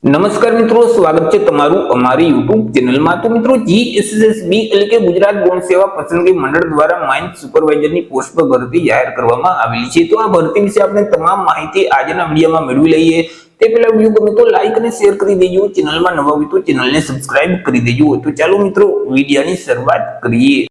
નમસ્કાર મિત્રો, સ્વાગત છે તમારું અમારી યુટ્યુબ ચેનલમાં। તો મિત્રો, જીએસએસબી એટલે કે ગુજરાત ગૌણ સેવા પસંદગી મંડળ દ્વારા માઇન સુપરવાઇઝરની પોસ્ટ પર ભરતી જાહેર કરવામાં આવેલી છે। તો આ ભરતી વિશે આપણે તમામ માહિતી આજના વિડીયોમાં મેળવી લઈએ। તે પહેલા વિડીયો ગમે તો લાઈક અને શેર કરી દેજો, ચેનલમાં નવા હોય તો ચેનલને સબસ્ક્રાઇબ કરી દેજો। તો ચાલો મિત્રો, વિડીયોની શરૂઆત કરીએ।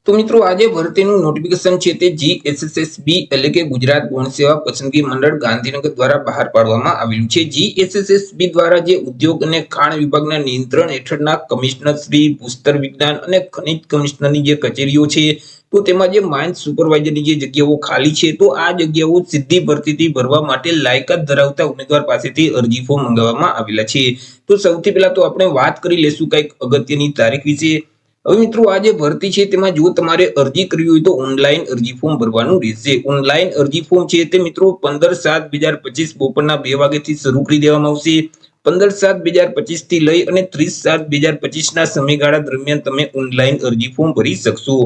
તો મિત્રો, આજે ભરતીનું નોટિફિકેશન છે તે જીએસએસબી એટલે કે ગુજરાત ગૌણ સેવા પસંદગી મંડળ ગાંધીનગર દ્વારા બહાર પાડવામાં આવેલું છે। જીએસએસબી દ્વારા જે ઉદ્યોગ અને ખાણ વિભાગના નિયંત્રણ હેઠળના કમિશનર શ્રી, ભૂસ્તર વિજ્ઞાન અને ખનિજ કમિશનરની જે કચેરીઓ છે, તો તેમાં જે માઇન સુપરવાઇઝરની જે જગ્યાઓ ખાલી છે, તો આ જગ્યાઓ સીધી ભરતીથી ભરવા માટે લાયકાત ધરાવતા ઉમેદવાર પાસેથી અરજી ફોર્મ મંગાવવામાં આવેલા છે। તો સૌથી પહેલા તો આપણે વાત કરી લેશું કંઈક અગત્યની તારીખ વિશે। હવે મિત્રો, આ જે ભરતી છે તેમાં જો તમારે અરજી કરવી હોય તો ઓનલાઈન અરજી ફોર્મ ભરવાનું રહેશે। ઓનલાઈન અરજી ફોર્મ છે તે મિત્રો 15/7/2025 બપોરના 2 વાગ્યાથી શરૂ કરી દેવામાં આવશે। 15/7/2025 થી લઈ અને 30/7/2025 ના સમયગાળા દરમિયાન તમે ઓનલાઈન અરજી ફોર્મ ભરી શકશો।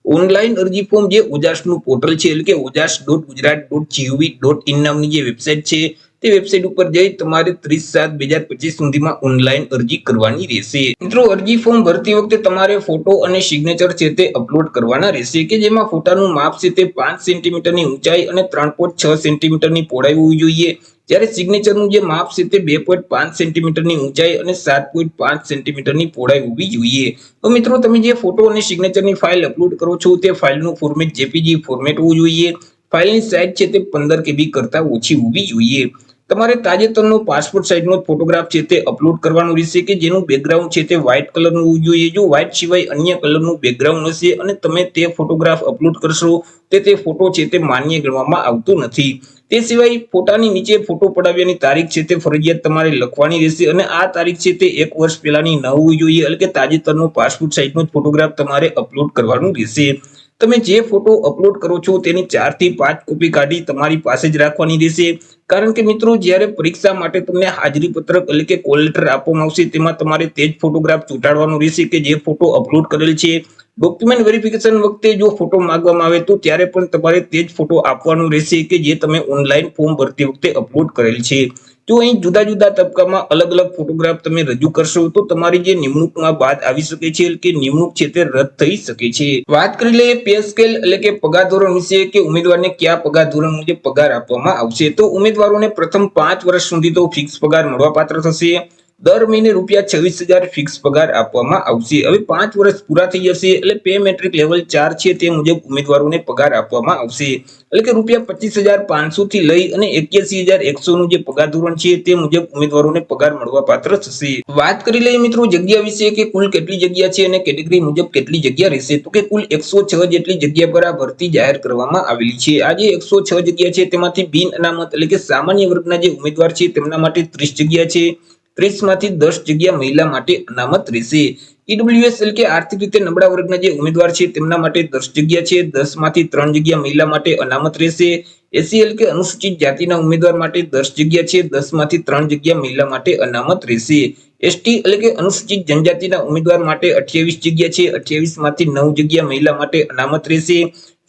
ઓનલાઈન અરજી ફોર્મ જે ઓજાસનું પોર્ટલ છે એટલે કે ojas.gujarat.gov.in નામની જે વેબસાઇટ છે, તે વેબસાઇટ ઉપર જઈ તમારે 30/7/2025 સુધીમાં ઓનલાઈન અરજી કરવાની રહેશે। મિત્રો, અરજી ફોર્મ ભરતી વખતે તમારે ફોટો અને સિગ્નેચર છે તે અપલોડ કરવાના રહેશે, કે જેમાં ફોટાનું માપ છે તે 5 સેન્ટીમીટરની ઊંચાઈ અને 3.6 સેન્ટીમીટરની પહોળાઈ હોવી જોઈએ, જ્યારે સિગ્નેચરનું જે માપ છે તે 2.5 સેન્ટીમીટરની ઊંચાઈ અને 7.5 સેન્ટીમીટરની પહોળાઈ હોવી જોઈએ। તો મિત્રો, તમે જે ફોટો અને સિગ્નેચરની ફાઇલ અપલોડ કરો છો તે ફાઇલનું ફોર્મેટ જેપીજી ફોર્મેટ હોવું જોઈએ। ફાઇલની સાઇઝ છે તે 15 KB કરતા ઓછી હોવી જોઈએ। તમારે તાજેતરનો પાસપોર્ટ સાઇઝનો ફોટોગ્રાફ છે તે અપલોડ કરવાનો રહેશે, કે જેનું બેકગ્રાઉન્ડ છે તે વ્હાઇટ કલરનું હોવું જોઈએ। જો વ્હાઇટ સિવાય અન્ય કલરનું બેકગ્રાઉન્ડ હશે અને તમે તે ફોટોગ્રાફ અપલોડ કરશો તે ફોટો છે તે માન્ય ગણવામાં આવતો નથી। તે સિવાય ફોટાની નીચે ફોટો પડાવ્યાની તારીખ છે તે ફરજિયાત તમારે લખવાની રહેશે, અને આ તારીખ છે તે 1 વર્ષ પહેલાની ન હોવી જોઈએ, એટલે કે તાજેતરનો પાસપોર્ટ સાઇઝનો ફોટોગ્રાફ તમારે અપલોડ કરવાનું રહેશે। તમે જે ફોટો અપલોડ કરો છો તેની 4 થી 5 કોપી કાઢી તમારી પાસે જ રાખવાની રહેશે, કારણ કે મિત્રો, જ્યારે પરીક્ષા માટે તમને હાજરી પત્રક એટલે કે કોલ લેટર આપવામાં આવશે તેમાં તમારે તે જ ફોટોગ્રાફ ચોંટાડવાનો રહેશે કે જે ફોટો અપલોડ કરેલ છે। ડોક્યુમેન્ટ વેરિફિકેશન વખતે જો ફોટો માંગવામાં આવે તો ત્યારે પણ તમારે તે જ ફોટો આપવાનો રહેશે કે જે તમે ઓનલાઈન ફોર્મ ભરતી વખતે અપલોડ કરેલ છે। જો અહીં જુદા જુદા તબક્કામાં અલગ અલગ ફોટોગ્રાફ તમે રજૂ કરશો તો તમારી જે નિમણૂકમાં બાદ આવી શકે છે, કે નિમણૂક છે તે રદ થઈ શકે છે। વાત કરી લઈએ પે સ્કેલ એટલે કે પગાર ધોરણ વિશે, કે ઉમેદવારને કયા પગાર ધોરણ મુજબ પગાર આપવામાં આવશે। તો ઉમેદવારોને પ્રથમ 5 વર્ષ સુધી તો ફિક્સ પગાર મળવાપાત્ર થશે। દર મહિને ₹26,000 ફિક્સ પગાર આપવામાં આવશે। હવે 5 વર્ષ પૂરા થઈ જશે એટલે પે મેટ્રિક લેવલ 4 છે તે મુજબ ઉમેદવારોને પગાર આપવામાં આવશે, એટલે કે ₹25,500 થી લઈ અને 81,100 નું જે પગાર ધોરણ છે તે મુજબ ઉમેદવારોને પગાર મળવાપાત્ર થશે। વાત કરી લઈએ મિત્રો જગ્યા વિશે, કે કુલ કેટલી જગ્યા છે અને કેટેગરી મુજબ કેટલી જગ્યા રહેશે। તો કે કુલ 106 જેટલી જગ્યા પર આ ભરતી જાહેર કરવામાં આવેલી છે। આ જે 106 જગ્યા છે તેમાંથી બિન અનામત એટલે કે સામાન્ય વર્ગના જે ઉમેદવાર છે તેમના માટે 30 જગ્યા છે। 30 માંથી 10 જગ્યા મહિલા માટે અનામત રહેશે। ઈડબ્લ્યુએસ એટલે કે આર્થિક રીતે નબળા વર્ગના જે ઉમેદવાર છે તેમના માટે 10 જગ્યા છે। 10 માંથી 3 જગ્યા મહિલા માટે અનામત રહેશે। એસસી એટલે કે અનુસૂચિત જાતિના ઉમેદવાર માટે 10 જગ્યા છે। 10 માંથી 3 જગ્યા મહિલા માટે અનામત રહેશે। એસટી એટલે કે અનુસૂચિત જનજાતિના ઉમેદવાર માટે 28 જગ્યા છે। 28 માંથી 9 જગ્યા મહિલા માટે અનામત રહેશે।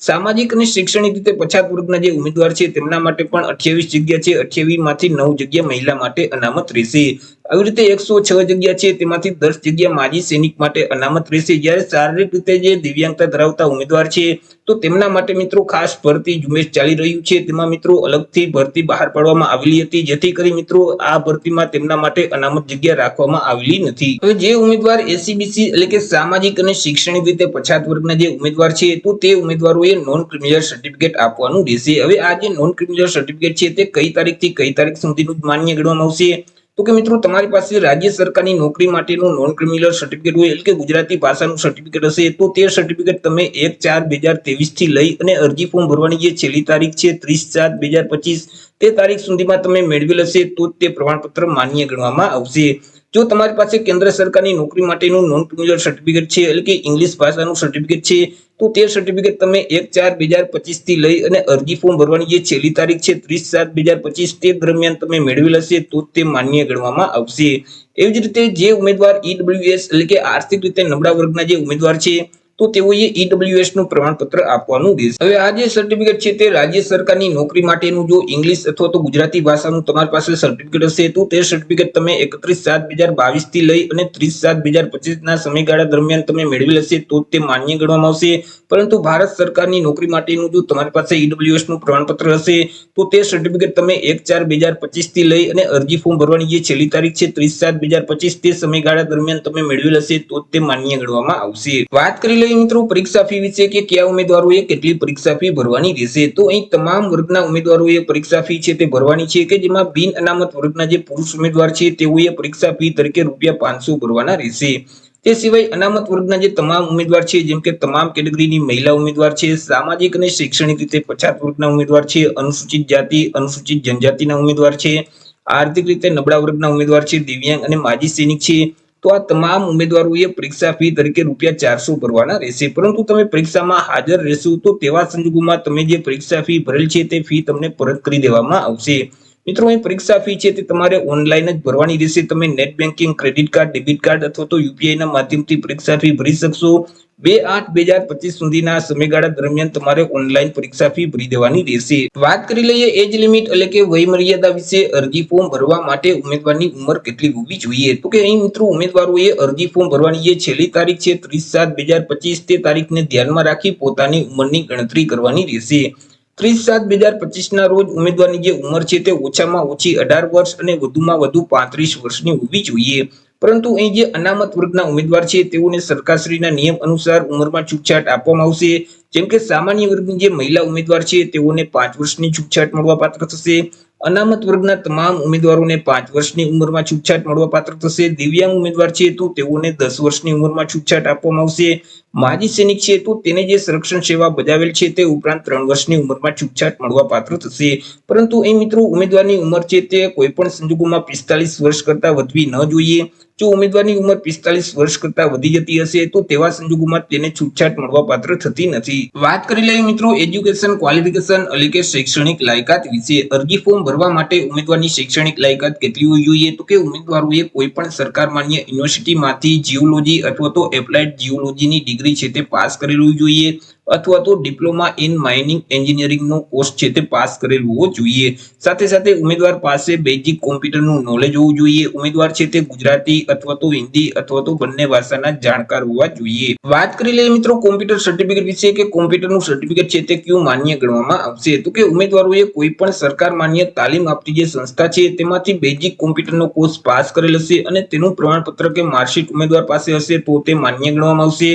સામાજિક અને શૈક્ષણિક રીતે પછાત વર્ગના જે ઉમેદવાર છે તેમના માટે પણ 28 જગ્યા છે। 28 માંથી 9 જગ્યા મહિલા માટે અનામત રહેશે। આવી રીતે 106 જગ્યા છે તેમાંથી 10 જગ્યા માજી સૈનિક માટે અનામત રહેશે। જ્યારે શારીરિક રીતે જે દિવ્યાંગતા ધરાવતા ઉમેદવાર છે તો તેમના માટે મિત્રો ખાસ ભરતી ઝુંબેશ ચાલી રહ્યું છે, તેમાં મિત્રો અલગથી ભરતી બહાર પાડવામાં આવેલી હતી, જેથી કરી મિત્રો આ ભરતીમાં તેમના માટે અનામત જગ્યા રાખવામાં આવેલી નથી। હવે જે ઉમેદવાર એસસીબીસી એટલે કે સામાજિક અને શૈક્ષણિક રીતે પછાત વર્ગના જે ઉમેદવાર છે તો તે ઉમેદવારોએ નોન ક્રિમિનલ સર્ટિફિકેટ આપવાનું રહેશે। હવે આ જે નોન ક્રિમિનલ સર્ટિફિકેટ છે તે કઈ તારીખથી કઈ તારીખ સુધીનું માન્ય ગણવામાં આવશે? તો કે મિત્રો, તમારી પાસે રાજ્ય સરકારની નોકરી માટેનું નોન ક્રિમિનલ સર્ટિફિકેટ હોય એટલે કે ગુજરાતી ભાષાનું સર્ટિફિકેટ હશે તો તે સર્ટિફિકેટ તમે 1/4/2023 થી લઈ અને અરજી ફોર્મ ભરવાની જે છેલ્લી તારીખ છે 30/7/2025 તે તારીખ સુધીમાં તમે મેળવેલ હશે તો તે પ્રમાણપત્ર માન્ય ગણવામાં આવશે। જો તમારી પાસે કેન્દ્ર સરકારની નોકરી માટેનું નોન ક્રિમિનલ સર્ટિફિકેટ છે એટલે કે ઇંગ્લિશ ભાષાનું સર્ટિફિકેટ છે તો તે સર્ટિફિકેટ તમે 1/4/2025 થી લઈ અને અરજી ફોર્મ ભરવાની જે છેલ્લી તારીખ છે 30/7/2025 તે દરમિયાન તમે મેળવેલ હશે તો તે માન્ય ગણવામાં આવશે। એવી જ રીતે જે ઉમેદવાર ઈડબ્લ્યુએસ એટલે કે આર્થિક રીતે નબળા વર્ગના જે ઉમેદવાર છે તો તેઓએ ઈડબ્લ્યુએસ નું પ્રમાણપત્ર આપવાનું રહેશે. હવે આ જે સર્ટિફિકેટ છે તે રાજ્ય સરકારની નોકરી માટેનું જો ઇંગ્લિશ અથવા તો ગુજરાતી ભાષાનું તમારી પાસે સર્ટિફિકેટ હશે તો તે સર્ટિફિકેટ તમે 31/7/2022 થી લઈ અને 30/7/2025 ના સમયગાળા દરમિયાન તમે મેળવેલ હશે તો તે માન્ય ગણવામાં આવશે. પરંતુ ભારત સરકારની નોકરી માટેનું જો તમારી પાસે ઈડબ્લ્યુએસ નું પ્રમાણપત્ર હશે તો તે સર્ટિફિકેટ તમે 1/4/2025 થી લઈ અને અરજી ફોર્મ ભરવાની જે છેલ્લી તારીખ છે 30/7/2025 તે સમયગાળા દરમિયાન તમે મેળવેલ હશે તો તે માન્ય ગણવામાં આવશે. વાત કરી લઈએ મિત્રો પરીક્ષા ફી વિશે કે કયા ઉમેદવારોએ કેટલી પરીક્ષા ફી ભરવાની રહેશે. તો અહીં તમામ વર્ગના ઉમેદવારોએ પરીક્ષા ફી છે તે ભરવાની છે કે જેમાં બિન અનામત વર્ગના જે પુરુષ ઉમેદવાર છે તેઓએ પરીક્ષા ફી તરીકે ₹500 ભરવાના રહેશે. તે સિવાય અનામત વર્ગના જે તમામ ઉમેદવાર છે જેમ કે તમામ કેટેગરીની મહિલા ઉમેદવાર છે, સામાજિક અને શૈક્ષણિક રીતે પછાત વર્ગના ઉમેદવાર છે, અનુસૂચિત જાતિ અનુસૂચિત જનજાતિના ઉમેદવાર છે, આર્થિક રીતે નબળા વર્ગના ઉમેદવાર છે, દિવ્યાંગ અને માજી સૈનિક છે, તો આ તમામ ઉમેદવારોએ પરીક્ષા ફી તરીકે ₹400 ભરવાના રહેશે. પરંતુ તમે પરીક્ષામાં હાજર રહેશો તો તેવા સંજોગોમાં તમે જે પરીક્ષા ફી ભરેલ છે તે ફી તમને પરત કરી દેવામાં આવશે. મિત્રો અહીં પરીક્ષા ફી છે તે તમારે ઓનલાઈન જ ભરવાની રહેશે. તમે net banking, credit card, debit card અથવા તો યુપીઆઈ ના માધ્યમથી પરીક્ષા ફી ભરી શકશો. 2/8/2025 સુધીના સમયગાળા દરમિયાન તમારે ઓનલાઈન પરીક્ષા ફી ભરી દેવાની રહેશે. વાત કરી લઈએ એજ લિમિટ એટલે કે વયમર્યાદા વિશે. અરજી ફોર્મ ભરવા માટે ઉમેદવારની ઉંમર કેટલી હોવી જોઈએ? તો કે અહીં મિત્રો ઉમેદવારોએ અરજી ફોર્મ ભરવાની જે છેલ્લી તારીખ છે 30/7/2025 તે તારીખને ધ્યાનમાં રાખી પોતાની ઉંમરની ગણતરી કરવાની રહેશે. 30/7/2025 ના રોજ ઉમેદવારની જે ઉંમર છે તે ઓછામાં ઓછી 18 વર્ષ અને વધુમાં વધુ 35 વર્ષની હોવી જોઈએ. પરંતુ અહીં જે અનામત વર્ગના ઉમેદવાર છે તેઓને સરકારશ્રીના નિયમ અનુસાર ઉંમરમાં છૂટછાટ આપવામાં આવશે. જેમ કે સામાન્ય વર્ગની જે મહિલા ઉમેદવાર છે તેઓને 5 વર્ષની છૂટછાટ મળવાપાત્ર થશે. અનામત વર્ગના તમામ ઉમેદવારોને 5 વર્ષની ઉંમરમાં છૂટછાટ મળવાપાત્ર થશે. દિવ્યાંગ ઉમેદવાર છે તો તેઓને 10 વર્ષની ઉંમરમાં છૂટછાટ આપવામાં આવશે. માજી સૈનિક છે તો તેને જે સંરક્ષણ સેવા બજાવેલ છે તે ઉપરાંત 3 વર્ષની ઉંમરમાં છૂટછાટ મળવાપાત્ર થશે. પરંતુ અહીં મિત્રો ઉમેદવારની ઉંમર છે તે કોઈ પણ સંજોગોમાં 45 વર્ષ કરતા વધવી ન જોઈએ. જો ઉમેદવારની ઉંમર 45 વર્ષ કરતા વધી જતી હશે તો તેવા સંજોગોમાં તેને છૂટછાટ મળવાપાત્ર થતી નથી. વાત કરી લઈએ મિત્રો એજ્યુકેશન ક્વોલિફિકેશન એટલે કે શૈક્ષણિક લાયકાત વિશે. અરજી ફોર્મ ભરવા માટે ઉમેદવારની શૈક્ષણિક લાયકાત કેટલી હોવી જોઈએ? તો કે ઉમેદવારોએ કોઈ પણ સરકાર માન્ય યુનિવર્સિટીમાંથી જીઓલોજી અથવા તો એપ્લાઇડ જીઓલોજીની ડિગ્રી છે તે પાસ કરેલું હોવી જોઈએ અથવા તો ડિપ્લોમા ઇન માઇનિંગ એન્જિનિયરિંગનો કોર્સ છે તે પાસ કરેલું હોવો જોઈએ. સાથે સાથે ઉમેદવાર પાસે બેઝિક કોમ્પ્યુટરનું નોલેજ હોવું જોઈએ. ઉમેદવાર છે તે ગુજરાતી અથવા તો હિન્દી અથવા તો બંને ભાષાના જાણકાર હોવા જોઈએ. વાત કરી લઈએ મિત્રો કોમ્પ્યુટર સર્ટિફિકેટ વિશે કે કોમ્પ્યુટરનું સર્ટિફિકેટ છે તે કયું માન્ય ગણવામાં આવશે? તો કે ઉમેદવારોએ કોઈ પણ સરકાર માન્ય તાલીમ આપતી જે સંસ્થા છે તેમાંથી બેઝિક કોમ્પ્યુટરનો કોર્સ પાસ કરેલ હશે અને તેનું પ્રમાણપત્ર કે માર્કશીટ ઉમેદવાર પાસે હશે તો તે માન્ય ગણવામાં આવશે.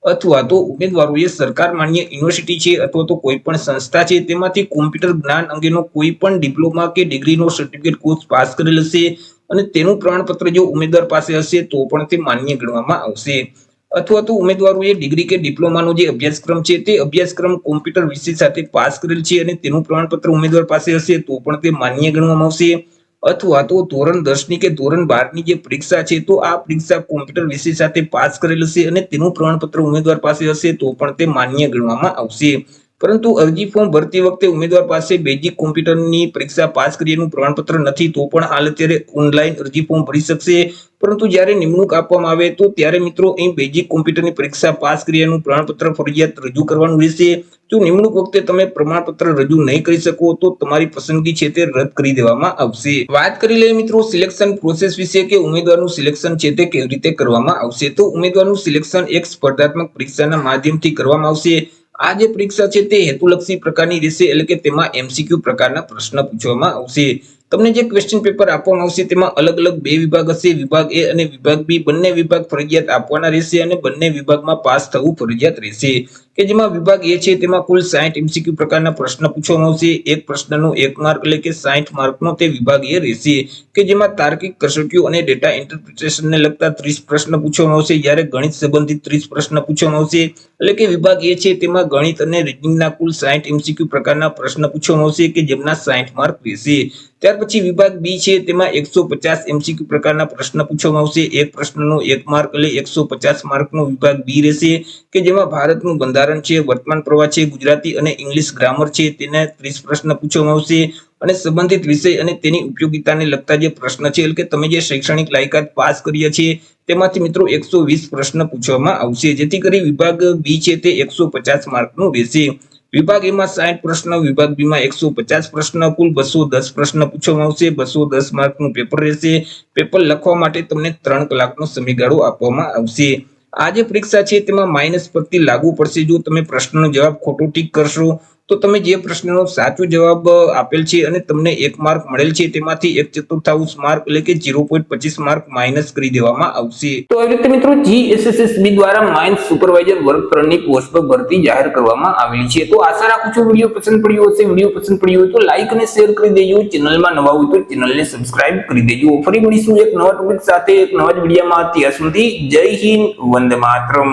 અથવા તો ઉમેદવારોએ સરકાર માન્ય યુનિવર્સિટી છે અથવા તો કોઈ પણ સંસ્થા છે તેમાંથી કોમ્પ્યુટર જ્ઞાન અંગેનો કોઈ પણ ડિપ્લોમા કે ડિગ્રીનો સર્ટિફિકેટ કોર્સ પાસ કરેલ હશે અને તેનું પ્રમાણપત્ર જો ઉમેદવાર પાસે હશે તો પણ તે માન્ય ગણવામાં આવશે. અથવા તો ઉમેદવારોએ ડિગ્રી કે ડિપ્લોમાનો જે અભ્યાસક્રમ છે તે અભ્યાસક્રમ કોમ્પ્યુટર વિષય સાથે પાસ કરેલ છે અને તેનું પ્રમાણપત્ર ઉમેદવાર પાસે હશે તો પણ તે માન્ય ગણવામાં આવશે. અથવા તો ધોરણ 10 ની કે ધોરણ 12 ની જે પરીક્ષા છે તો આ પરીક્ષા કોમ્પ્યુટર વિષય સાથે પાસ કરેલ હશે અને તેનું પ્રમાણપત્ર ઉમેદવાર પાસે હશે તો પણ તે માન્ય ગણવામાં આવશે. પરંતુ અરજી ફોર્મ ભરતી વખતે ઉમેદવાર પાસે બેઝિક કોમ્પ્યુટરની પરીક્ષા પાસ કર્યાનું પ્રમાણપત્ર નથી તો પણ હાલ અત્યારે ઓનલાઈન અરજી ફોર્મ ભરી શકશે. પરંતુ જ્યારે નિમણૂક આપવામાં આવે તો ત્યારે મિત્રો અહીં બેઝિક કોમ્પ્યુટરની પરીક્ષા પાસ કર્યાનું પ્રમાણપત્ર ફરજિયાત રજૂ કરવાનું રહેશે. જો નિમણૂક વખતે તમે પ્રમાણપત્ર રજૂ નહીં કરી શકો તો તમારી પસંદગી છે તે રદ કરી દેવામાં આવશે. વાત કરી લઈએ મિત્રો સિલેક્શન પ્રોસેસ વિશે કે ઉમેદવારનું સિલેક્શન છે તે કેવી રીતે કરવામાં આવશે. તો ઉમેદવારનું સિલેક્શન એક સ્પર્ધાત્મક પરીક્ષાના માધ્યમથી કરવામાં આવશે. આ જે પરીક્ષા છે તે હેતુલક્ષી પ્રકારની રહેશે એટલે કે તેમાં એમસીક્યુ પ્રકારના પ્રશ્ન પૂછવામાં આવશે. તમને જે ક્વેશ્ચન પેપર આપવામાં આવશે તેમાં અલગ અલગ બે વિભાગ હશે. વિભાગ એ અને વિભાગ બી બંને વિભાગ ફરજિયાત આપવાના રહેશે અને બંને વિભાગમાં પાસ થવું ફરજિયાત રહેશે. કે જેમાં વિભાગ એ છે તેમાં કુલ 60 એમસીક્યુ પ્રકારના પ્રશ્ન પૂછવામાં આવશે. એક પ્રશ્નનો 1 માર્ક એટલે કે 60 માર્કનો તે વિભાગ એ રહેશે. કે જેમાં તાર્કિક કસોટીઓ અને ડેટા ઇન્ટરપ્રિટેશનને લગતા 30 પ્રશ્ન પૂછવામાં આવશે. જ્યારે ગણિત સંબંધિત 30 પ્રશ્ન પૂછવામાં આવશે. એટલે કે વિભાગ એ છે તેમાં ગણિત અને રીઝનિંગના કુલ 60 એમસીક્યુ પ્રકારના પ્રશ્ન પૂછવામાં આવશે કે જેમના 60 માર્ક રહેશે. ત્યાર પછી વિભાગ બી છે તેમાં 150 એમસીક્યુ પ્રકારના પ્રશ્ન પૂછવામાં આવશે. એક પ્રશ્નનો 1 માર્ક એટલે 150 માર્કનો વિભાગ બી રહેશે કે જેમાં ભારતનું બંધારણ છે, વર્તમાન પ્રવાહ છે, ગુજરાતી અને ઇંગ્લિશ ગ્રામર છે તેના 30 પ્રશ્ન પૂછવામાં આવશે. અને સંબંધિત વિષય અને તેની ઉપયોગિતાને લગતા જે પ્રશ્ન છે એટલે કે તમે જે શૈક્ષણિક લાયકાત પાસ કર્યા છે તેમાંથી મિત્રો 120 પ્રશ્ન પૂછવામાં આવશે, જેથી કરી વિભાગ બી છે તે 150 માર્કનું રહેશે. વિભાગ એ માં 60 પ્રશ્ન, વિભાગ બી માં 150 પ્રશ્ન, કુલ 210 પ્રશ્ન પૂછવામાં આવશે. 210 માર્કનું પેપર રહેશે. પેપર લખવા માટે તમને 3 કલાકનો સમયગાળો આપવામાં આવશે. આ જે પરીક્ષા છે તેમાં માઇનસ પદ્ધતિ લાગુ પડશે. જો તમે પ્રશ્નનો જવાબ ખોટો ટીક કરશો તો તમે જે પ્રશ્નનો સાચો જવાબ આપેલ છે અને તમને 1 માર્ક મળેલ છે તેમાંથી 1/4 માર્ક એટલે કે 0.25 માર્ક માઇનસ કરી દેવામાં આવશે. તો આવી રીતે મિત્રો જીએસએસબી દ્વારા માઇન્સ સુપરવાઇઝર વર્ગ 3 ની પોસ્ટ પર ભરતી જાહેર કરવામાં આવેલી છે. તો આશા રાખું છું વિડીયો પસંદ પડ્યો હશે. વિડીયો પસંદ પડ્યો હોય તો લાઈક અને શેર કરી દેજો. ચેનલમાં નવા હોય તો ચેનલને સબસ્ક્રાઇબ કરી દેજો. ફરી મળીશું એક નવા ટોપિક સાથે એક નવા જ વિડીયોમાં. ત્યાં સુધી જય હિન્દ, વંદે માતરમ.